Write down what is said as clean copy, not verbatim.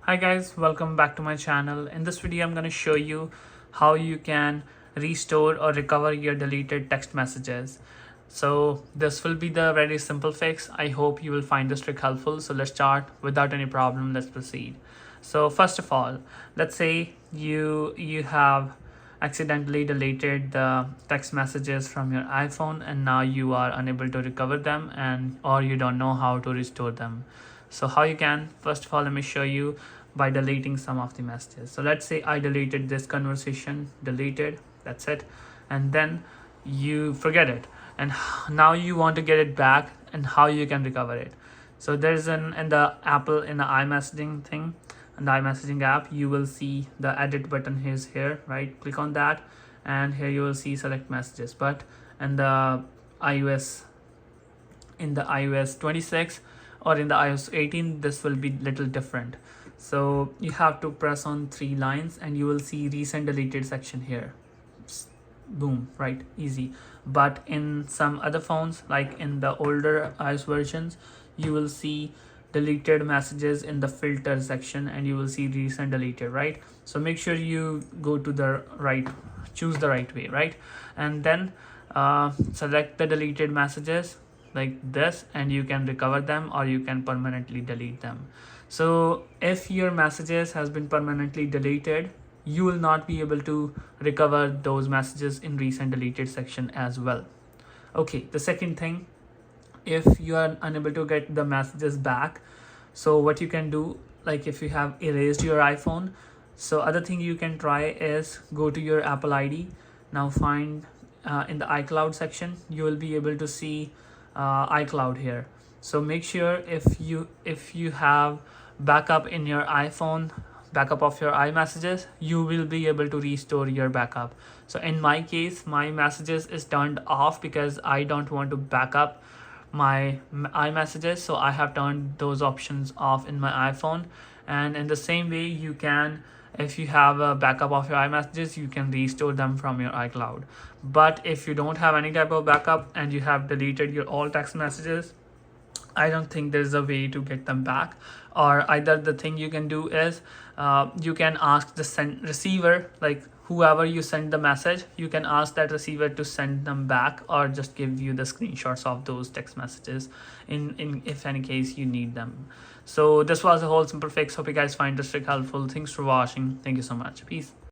Hi guys, welcome back to my channel. In this video I'm going to show you how you can restore or recover your deleted text messages. So this will be the very simple fix. I hope you will find this trick helpful. So let's start without any problem. Let's proceed. So first of all, let's say you have accidentally deleted the text messages from your iPhone and now you are unable to recover them and or you don't know how to restore them. So how you can, first of all, let me show you by deleting some of the messages. So let's say I deleted this conversation, deleted, that's it, and then you forget it and now you want to get it back, and how you can recover it. So there's in the Apple, in the iMessaging thing, in the iMessaging app, you will see the edit button is here, right? Click on that and here you will see select messages. But in the iOS 26 or in the iOS 18, this will be little different. So you have to press on 3 lines and you will see recent deleted section here. Boom, right? Easy. But in some other phones, like in the older iOS versions, you will see deleted messages in the filter section and you will see recent deleted, right? So make sure you go to the right, choose the right way, right? And then select the deleted messages like this and you can recover them or you can permanently delete them. So if your messages has been permanently deleted, you will not be able to recover those messages in recent deleted section as well. Okay, the second thing, if you are unable to get the messages back, so what you can do, like if you have erased your iPhone, so other thing you can try is go to your Apple ID. Now find in the iCloud section, you will be able to see iCloud here. So make sure if you have backup in your iPhone, backup of your iMessages, you will be able to restore your backup. So in my case, my messages is turned off because I don't want to back up my iMessages, so I have turned those options off in my iPhone. And in the same way, you can, if you have a backup of your iMessages, you can restore them from your iCloud. But if you don't have any type of backup and you have deleted your all text messages, I don't think there's a way to get them back. Or either the thing you can do is you can ask the receiver, like whoever you send the message, you can ask that receiver to send them back or just give you the screenshots of those text messages in if any case you need them. So this was a whole simple fix. Hope you guys find this trick helpful. Thanks for watching. Thank you so much. Peace.